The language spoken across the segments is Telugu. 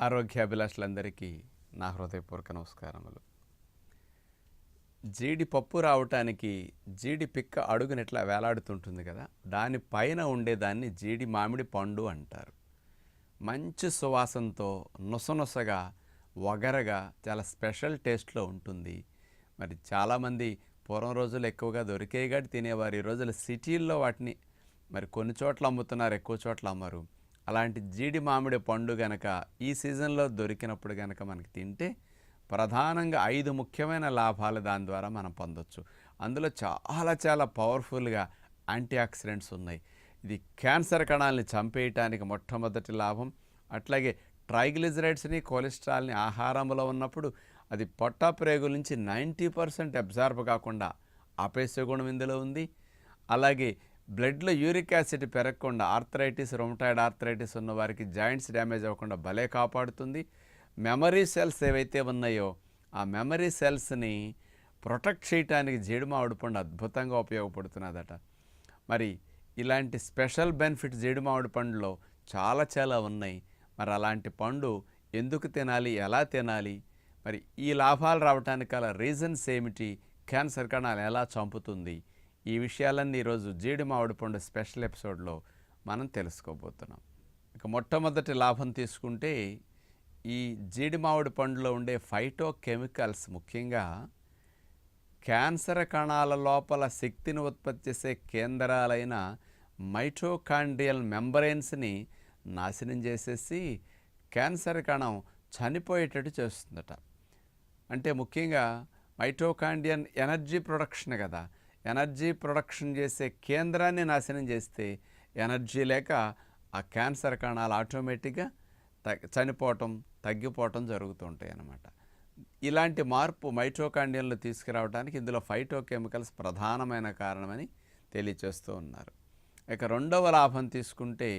ఆరోగ్యాభిలాషులందరికీ నా హృదయపూర్వక నమస్కారములు. జీడిపప్పు రావటానికి జీడి పిక్క అడుగునెట్లా వేలాడుతుంటుంది కదా, దానిపైన ఉండేదాన్ని జీడి మామిడి పండు అంటారు. మంచి సువాసనతో నుసనుసగా వగరగా చాలా స్పెషల్ టేస్ట్లో ఉంటుంది. మరి చాలామంది పూర్వం రోజులు ఎక్కువగా దొరికేగాడి తినేవారు. ఈ రోజులు సిటీల్లో వాటిని మరి కొన్ని చోట్ల అమ్ముతున్నారు, ఎక్కువ చోట్ల అమ్మరు. అలాంటి జీడి మామిడి పండు గనక ఈ సీజన్లో దొరికినప్పుడు గనక మనకి తింటే ప్రధానంగా 5 ముఖ్యమైన లాభాలు దాని ద్వారా మనం పొందొచ్చు. అందులో చాలా పవర్ఫుల్గా యాంటీ ఆక్సిడెంట్స్ ఉన్నాయి. ఇది క్యాన్సర్ కణాలని చంపేయటానికి మొట్టమొదటి లాభం. అట్లాగే ట్రైగ్లిజరైడ్స్ని, కొలెస్ట్రాల్ని ఆహారంలో ఉన్నప్పుడు అది పొట్ట ప్రేగుల నుంచి 90% అబ్జార్బ్ కాకుండా ఆపేసే గుణం ఇందులో ఉంది. అలాగే బ్లడ్లో యూరిక్ యాసిడ్ పెరగకుండా ఆర్థరైటిస్, రొమటాయిడ్ ఆర్థరైటిస్ ఉన్న వారికి జాయింట్స్ డ్యామేజ్ అవ్వకుండా భలే కాపాడుతుంది. మెమరీ సెల్స్ ఏవైతే ఉన్నాయో ఆ మెమరీ సెల్స్ని ప్రొటెక్ట్ చేయడానికి జీడి మామిడి పండు అద్భుతంగా ఉపయోగపడుతున్నదట. మరి ఇలాంటి స్పెషల్ బెనిఫిట్ జీడి మామిడి పండులో చాలా ఉన్నాయి. మరి అలాంటి పండు ఎందుకు తినాలి, ఎలా తినాలి, మరి ఈ లాభాలు రావడానికి గల రీజన్స్ ఏమిటి, క్యాన్సర్ కణాలు ఎలా చంపుతుంది, ఈ విషయాలన్నీ ఈరోజు జీడి మామిడి పండు స్పెషల్ ఎపిసోడ్లో మనం తెలుసుకోబోతున్నాం. ఇక మొట్టమొదటి లాభం తీసుకుంటే ఈ జీడి మామిడి పండులో ఉండే ఫైటో కెమికల్స్ ముఖ్యంగా క్యాన్సర్ కణాల లోపల శక్తిని ఉత్పత్తి చేసే కేంద్రాలైన మైటోకాండ్రియల్ మెంబ్రెయిన్స్ని నాశనం చేసేసి క్యాన్సర్ కణం చనిపోయేటట్టు చేస్తుందట. అంటే ముఖ్యంగా మైటోకాండ్రియన్ ఎనర్జీ ప్రొడక్షన్ కదా, ఎనర్జీ ప్రొడక్షన్ చేసే కేంద్రాన్ని నాశనం చేస్తే ఎనర్జీ లేక ఆ క్యాన్సర్ కణాలు ఆటోమేటిక్గా చనిపోవటం, తగ్గిపోవటం జరుగుతూ ఉంటాయి అన్నమాట. ఇలాంటి మార్పు మైటోకాండ్రియంలో తీసుకురావడానికి ఇందులో ఫైటోకెమికల్స్ ప్రధానమైన కారణమని తెలియచేస్తూ ఉన్నారు. ఇక రెండవ లాభం తీసుకుంటే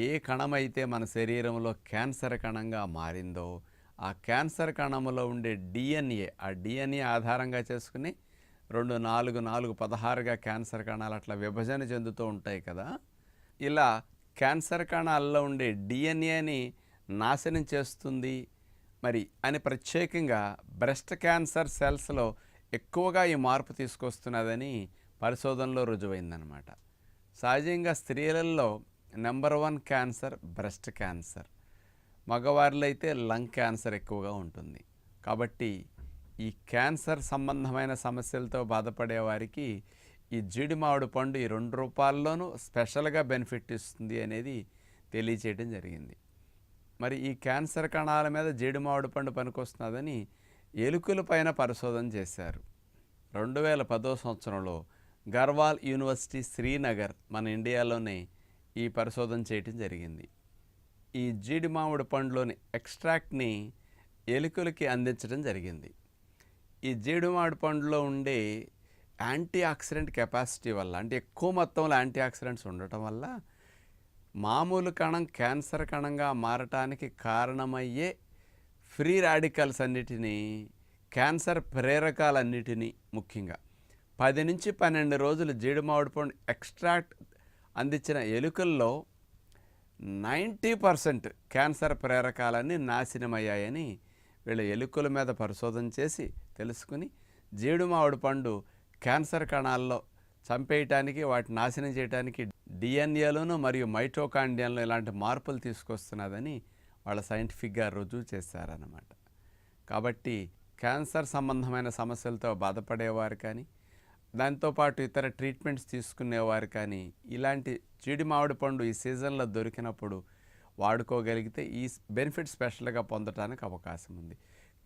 ఏ కణమైతే మన శరీరంలో క్యాన్సర్ కణంగా మారిందో ఆ క్యాన్సర్ కణంలో ఉండే డిఎన్ఏ, ఆ డిఎన్ఏ ఆధారంగా చేసుకుని 2, 4, 4, 16గా క్యాన్సర్ కణాలు అట్లా విభజన చెందుతూ ఉంటాయి కదా. ఇలా క్యాన్సర్ కణాల్లో ఉండే డిఎన్ఏని నాశనం చేస్తుంది మరి అని ప్రత్యేకంగా బ్రెస్ట్ క్యాన్సర్ సెల్స్లో ఎక్కువగా ఈ మార్పు తీసుకొస్తున్నదని పరిశోధనలో రుజువైందనమాట. సహజంగా స్త్రీలలో నెంబర్ 1 క్యాన్సర్ బ్రెస్ట్ క్యాన్సర్, మగవారిలో అయితే లంగ్ క్యాన్సర్ ఎక్కువగా ఉంటుంది. కాబట్టి ఈ క్యాన్సర్ సంబంధమైన సమస్యలతో బాధపడే వారికి ఈ జీడి మామిడి పండు ఈ 2 రూపాల్లోనూ స్పెషల్గా బెనిఫిట్ ఇస్తుంది అనేది తెలియచేయడం జరిగింది. మరి ఈ క్యాన్సర్ కణాల మీద జీడి మామిడి పండు పనికొస్తున్నదని ఎలుకల పైన పరిశోధన చేశారు. 2010వ సంవత్సరంలో గర్వాల్ యూనివర్సిటీ శ్రీనగర్ మన ఇండియాలోనే ఈ పరిశోధన చేయటం జరిగింది. ఈ జీడి మామిడి పండులోని ఎక్స్ట్రాక్ట్ని ఎలుకలకి అందించడం జరిగింది. ఈ జీడి మామిడి పండులో ఉండే యాంటీ ఆక్సిడెంట్ కెపాసిటీ వల్ల, అంటే ఎక్కువ మొత్తంలో యాంటీ ఆక్సిడెంట్స్ ఉండటం వల్ల మామూలు కణం క్యాన్సర్ కణంగా మారటానికి కారణమయ్యే ఫ్రీ రాడికల్స్ అన్నిటినీ, క్యాన్సర్ ప్రేరకాలన్నిటినీ ముఖ్యంగా 10 నుంచి 12 రోజులు జీడి మామిడి పండు ఎక్స్ట్రాక్ట్ అందించిన ఎలుకల్లో 90% క్యాన్సర్ ప్రేరకాలన్నీ నాశనమయ్యాయని వీళ్ళ ఎలుకల మీద పరిశోధన చేసి తెలుసుకుని జీడి మామిడి పండు క్యాన్సర్ కణాల్లో చంపేయటానికి, వాటిని నాశనం చేయడానికి డిఎన్ఏలోను మరియు మైటోకాండ్రియంలో ఇలాంటి మార్పులు తీసుకొస్తున్నదని వాళ్ళ సైంటిఫిక్గా రుజువు చేశారన్నమాట. కాబట్టి క్యాన్సర్ సంబంధమైన సమస్యలతో బాధపడేవారు కానీ, దాంతోపాటు ఇతర ట్రీట్మెంట్స్ తీసుకునేవారు కానీ ఇలాంటి జీడి మామిడి పండు ఈ సీజన్లో దొరికినప్పుడు వాడుకోగలిగితే ఈ బెనిఫిట్ స్పెషల్గా పొందడానికి అవకాశం ఉంది.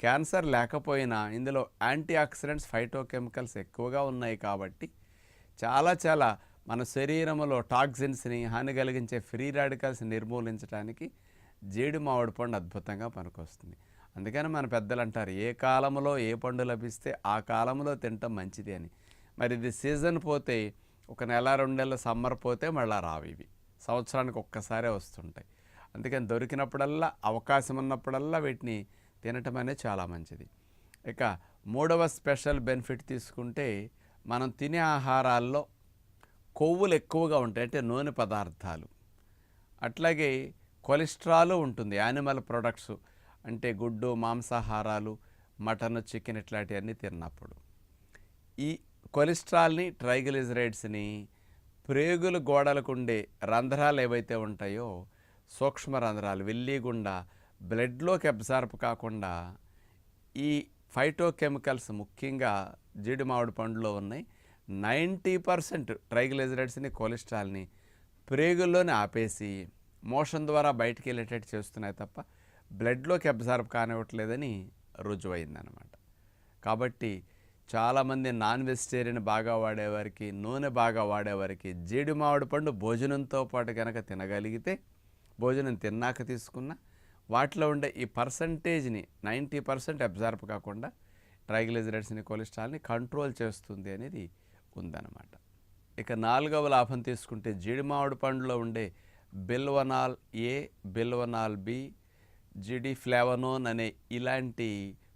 క్యాన్సర్ లేకపోయినా ఇందులో యాంటీ ఆక్సిడెంట్స్, ఫైటోకెమికల్స్ ఎక్కువగా ఉన్నాయి కాబట్టి చాలా మన శరీరంలో టాక్సిన్స్ని, హాని కలిగించే ఫ్రీ రాడికల్స్ నిర్మూలించడానికి జీడి మామిడి పండు అద్భుతంగా పనికొస్తుంది. అందుకని మన పెద్దలు అంటారు, ఏ కాలంలో ఏ పండు లభిస్తే ఆ కాలంలో తినటం మంచిది అని. మరి ఇది సీజన్ పోతే ఒక నెల 2 నెలల సమ్మర్ పోతే మళ్ళీ రావు, ఇవి సంవత్సరానికి ఒక్కసారే వస్తుంటాయి. అందుకని దొరికినప్పుడల్లా, అవకాశం ఉన్నప్పుడల్లా వీటిని తినటం అనేది చాలా మంచిది. ఇక మూడవ స్పెషల్ బెనిఫిట్ తీసుకుంటే మనం తినే ఆహారాల్లో కొవ్వులు ఎక్కువగా ఉంటాయి, అంటే నూనె పదార్థాలు. అట్లాగే కొలెస్ట్రాల్ ఉంటుంది. యానిమల్ ప్రొడక్ట్స్ అంటే గుడ్డు, మాంసాహారాలు, మటన్, చికెన్ ఇట్లాంటివన్నీ తిన్నప్పుడు ఈ కొలెస్ట్రాల్ని, ట్రైగ్లిజరైడ్స్ని ప్రేగుల గోడలకు ఉండే రంధ్రాలు ఏవైతే ఉంటాయో సూక్ష్మ రంధ్రాలు వెల్లి గుండా బ్లడ్లోకి అబ్జార్బ్ కాకుండా ఈ ఫైటోకెమికల్స్ ముఖ్యంగా జీడి మామిడి పండులో ఉన్నాయి. 90% ట్రైగ్లిజరైడ్స్ని, కొలెస్ట్రాల్ని ప్రేగుల్లోనే ఆపేసి మోషన్ ద్వారా బయటికి వెళ్ళేటట్టు చేస్తున్నాయి తప్ప బ్లడ్లోకి అబ్జార్బ్ కానివ్వట్లేదని రుజువైందనమాట. కాబట్టి చాలామంది నాన్ వెజిటేరియన్ బాగా వాడేవారికి, నూనె బాగా వాడేవారికి జీడి మామిడి పండు భోజనంతో పాటు కనుక తినగలిగితే, భోజనం తిన్నాక తీసుకున్న వాటిలో ఉండే ఈ పర్సంటేజ్ని 90% అబ్జార్బ్ కాకుండా ట్రైగ్లిజరైడ్స్ని, కొలెస్ట్రాల్ని కంట్రోల్ చేస్తుంది అనేది ఉందన్నమాట. ఇక 4వ లాభం తీసుకుంటే జీడి మామిడి పండులో ఉండే బిల్వనాల్ ఏ, బిల్వనాల్ బి, జిడి ఫ్లావనోన్ అనే ఇలాంటి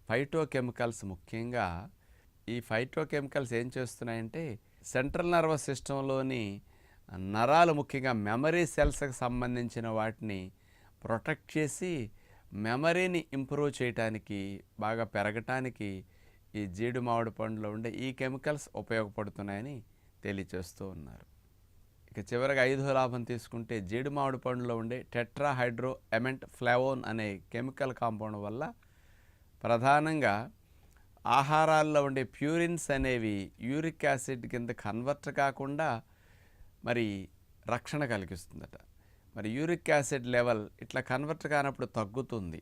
ఫైటోకెమికల్స్ ముఖ్యంగా ఈ ఫైటోకెమికల్స్ ఏం చేస్తున్నాయంటే సెంట్రల్ నర్వస్ సిస్టంలోని నరాలు ముఖ్యంగా మెమరీ సెల్స్కి సంబంధించిన వాటిని ప్రొటెక్ట్ చేసి మెమరీని ఇంప్రూవ్ చేయడానికి, బాగా పెరగటానికి ఈ జీడి మామిడి పండులో ఉండే ఈ కెమికల్స్ ఉపయోగపడుతున్నాయని తెలియచేస్తూ ఉన్నారు. ఇక చివరిగా 5వ లాభం తీసుకుంటే జీడి మామిడి పండులో ఉండే టెట్రాహైడ్రో ఎమెంట్ ఫ్లావోన్ అనే కెమికల్ కాంపౌండ్ వల్ల ప్రధానంగా ఆహారాల్లో ఉండే ప్యూరిన్స్ అనేవి యూరిక్ యాసిడ్ కింద కన్వర్ట్ కాకుండా మరి రక్షణ కలిగిస్తుందట. మరి యూరిక్ యాసిడ్ లెవెల్ ఇట్లా కన్వర్ట్ కానప్పుడు తగ్గుతుంది.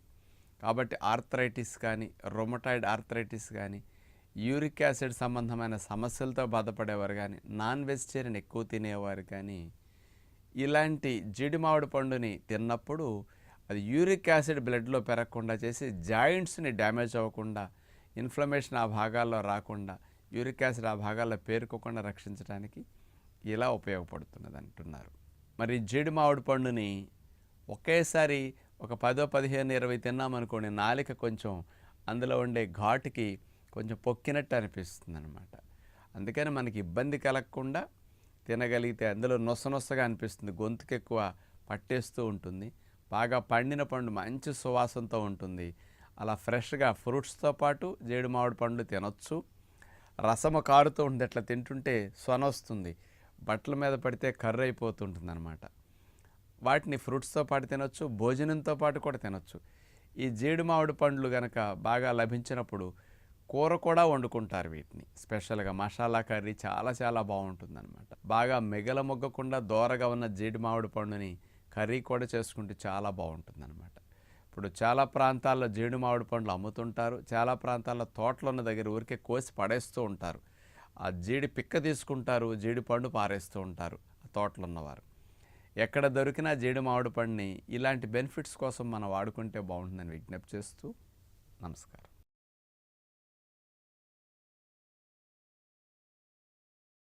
కాబట్టి ఆర్థరైటిస్ కానీ, రొమటాయిడ్ ఆర్థరైటిస్ కానీ, యూరిక్ యాసిడ్ సంబంధమైన సమస్యలతో బాధపడేవారు కానీ, నాన్ వెజిటేరియన్ ఎక్కువ తినేవారు కానీ ఇలాంటి జీడి మామిడి పండుని తిన్నప్పుడు అది యూరిక్ యాసిడ్ బ్లడ్లో పెరగకుండా చేసి జాయింట్స్ని డ్యామేజ్ అవ్వకుండా, ఇన్ఫ్లమేషన్ ఆ భాగాల్లో రాకుండా, యూరిక్ యాసిడ్ ఆ భాగాల్లో పేరుకోకుండా రక్షించడానికి ఇలా ఉపయోగపడుతున్నది అంటున్నారు. మరి జీడి మామిడి పండుని ఒకేసారి ఒక 10, 15, 20 తిన్నామనుకోండి, నాలిక కొంచెం అందులో ఉండే ఘాటుకి కొంచెం పొక్కినట్టు అనిపిస్తుంది అనమాట. అందుకని మనకి ఇబ్బంది కలగకుండా తినగలిగితే అందులో నొసనొసగా అనిపిస్తుంది, గొంతుకు ఎక్కువ పట్టేస్తూ ఉంటుంది. బాగా పండిన పండు మంచి సువాసనతో ఉంటుంది. అలా ఫ్రెష్గా ఫ్రూట్స్తో పాటు జీడి మామిడి పండు తినొచ్చు. రసము కారుతూ ఉంటుంది, అట్లా తింటుంటే సొన వస్తుంది, బట్టల మీద పడితే కర్ర అయిపోతుంటుంది అనమాట. వాటిని ఫ్రూట్స్తో పాటు తినొచ్చు, భోజనంతో పాటు కూడా తినొచ్చు. ఈ జీడి మామిడి పండ్లు కనుక బాగా లభించినప్పుడు కూర కూడా వండుకుంటారు. వీటిని స్పెషల్గా మసాలా కర్రీ చాలా బాగుంటుందన్నమాట. బాగా మిగల మొగ్గకుండా దోరగా ఉన్న జీడి మామిడి పండుని కర్రీ కూడా చేసుకుంటే చాలా బాగుంటుందన్నమాట. ఇప్పుడు చాలా ప్రాంతాల్లో జీడి మామిడి పండ్లు అమ్ముతుంటారు. చాలా ప్రాంతాల్లో తోటలు ఉన్న దగ్గర ఊరికే కోసి పడేస్తూ ఉంటారు. ఆ జీడి పిక్క తీసుకుంటారు, జీడి పండు పారేస్తూ ఉంటారు ఆ తోటలు ఉన్నవారు. ఎక్కడ దొరికినా జీడి మామిడి పండుని ఇలాంటి బెనిఫిట్స్ కోసం మనం వాడుకుంటే బాగుంటుందని విజ్ఞప్తి చేస్తూ నమస్కారం.